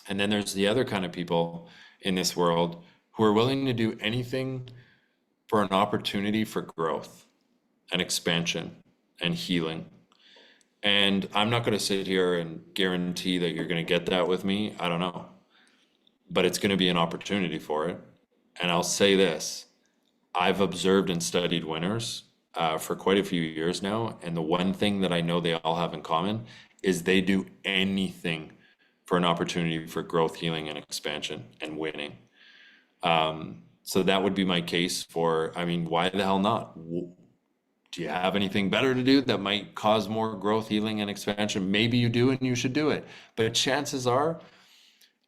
And then there's the other kind of people in this world who are willing to do anything for an opportunity for growth and expansion and healing. And I'm not going to sit here and guarantee that you're going to get that with me. I don't know. But it's going to be an opportunity for it. And I'll say this, I've observed and studied winners for quite a few years now. And the one thing that I know they all have in common is they do anything for an opportunity for growth, healing, and expansion and winning. So that would be my case for, I mean, why the hell not? Do you have anything better to do that might cause more growth, healing, and expansion? Maybe you do, and you should do it. But chances are,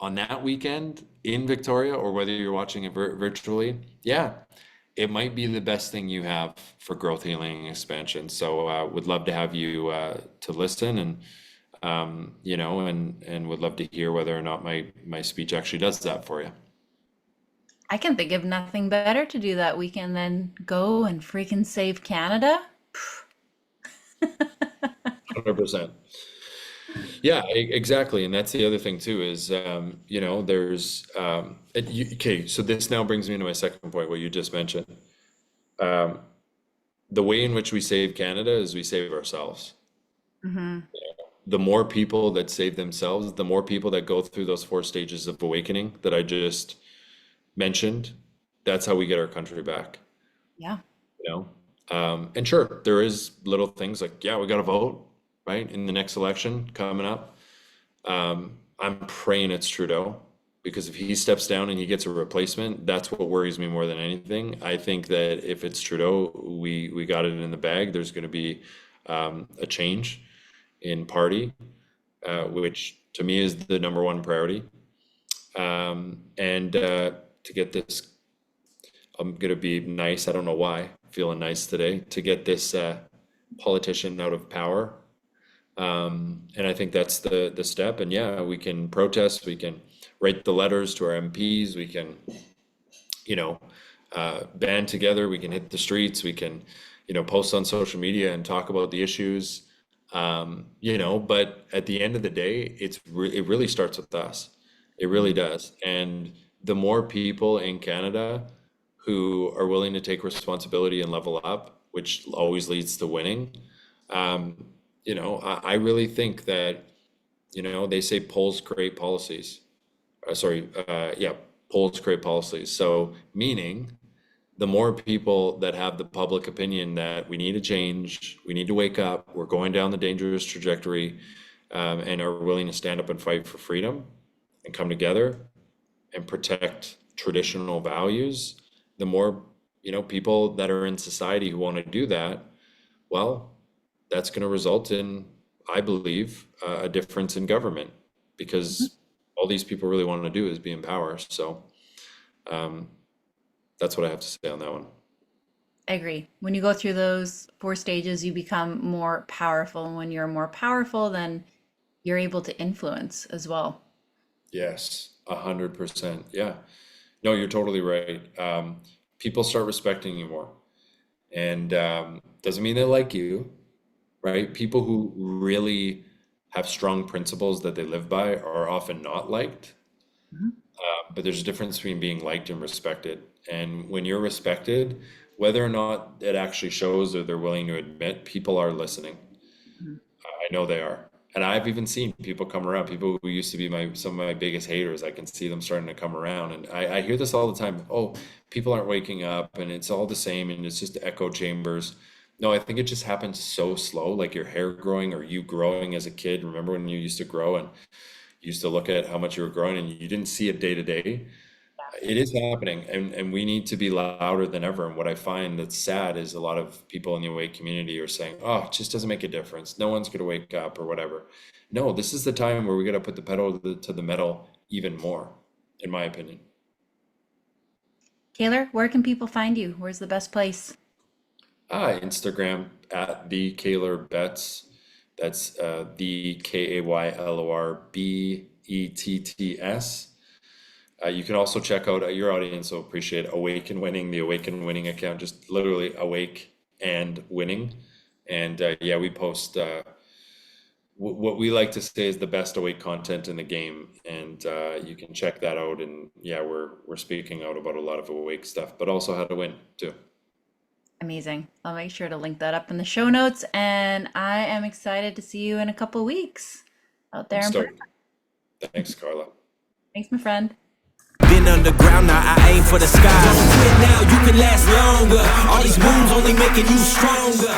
on that weekend in Victoria, or whether you're watching it virtually, yeah, it might be the best thing you have for growth, healing, and expansion. So would love to have you to listen, and and would love to hear whether or not my speech actually does that for you. I can think of nothing better to do that weekend than go and freaking save Canada. 100%. Yeah, exactly. And that's the other thing too is, there's, okay, so this now brings me to my second point, what you just mentioned. Um, the way in which we save Canada is we save ourselves. Hmm. The more people that save themselves, the more people that go through those four stages of awakening that I just mentioned, that's how we get our country back, Yeah. you know? And sure, there is little things like, yeah, we got to vote, right, in the next election coming up. I'm praying it's Trudeau because if he steps down and he gets a replacement, that's what worries me more than anything. I think that if it's Trudeau, we got it in the bag. There's going to be a change in party, which to me is the number one priority. And to get this, I'm going to be nice. I don't know why, feeling nice today, to get this politician out of power. And I think that's the step. And yeah, we can protest, we can write the letters to our MPs, we can, you know, band together, we can hit the streets, we can, post on social media and talk about the issues. But at the end of the day, it really starts with us. It really does. And the more people in Canada who are willing to take responsibility and level up, which always leads to winning, um, I really think that, they say polls create policies. Yeah, polls create policies. So meaning the more people that have the public opinion that we need a change, we need to wake up, we're going down the dangerous trajectory, and are willing to stand up and fight for freedom and come together and protect traditional values, the more, people that are in society who want to do that, well, that's going to result in, I believe, a difference in government because all these people really want to do is be in power. So um, that's what I have to say on that one. I agree. When you go through those four stages, you become more powerful. And when you're more powerful, then you're able to influence as well. Yes, 100%. Yeah. No, you're totally right. People start respecting you more. And doesn't mean they like you, right? People who really have strong principles that they live by are often not liked. Mhm. But there's a difference between being liked and respected. And when you're respected, whether or not it actually shows or they're willing to admit, people are listening. Mhm. I know they are. And I've even seen people come around, people who used to be some of my biggest haters. I can see them starting to come around. And I hear this all the time. Oh, people aren't waking up and it's all the same and it's just echo chambers. No, I think it just happens so slow, like your hair growing or you growing as a kid. Remember when you used to grow and you used to look at how much you were growing and you didn't see it day to day? It is happening, and we need to be louder than ever. And what I find that's sad is a lot of people in the awake community are saying, "Oh, it just doesn't make a difference. No one's going to wake up or whatever." No, this is the time where we got to put the pedal to the metal even more, in my opinion. Kaylor, where can people find you? Where's the best place? Instagram at the Kaylor Betts. That's the KAYLORBETTS. You can also check out your audience will appreciate Awake and Winning, the Awake and Winning account, just literally Awake and Winning. And yeah, we post what we like to say is the best awake content in the game, and you can check that out. And yeah, we're speaking out about a lot of awake stuff, but also how to win too. Amazing. I'll make sure to link that up in the show notes. And I am excited to see you in a couple weeks out there I'm in person. stoked. Thanks, Carla. Thanks, my friend. Been underground, now I aim for the sky. Don't quit now, you can last longer. All these wounds only making you stronger.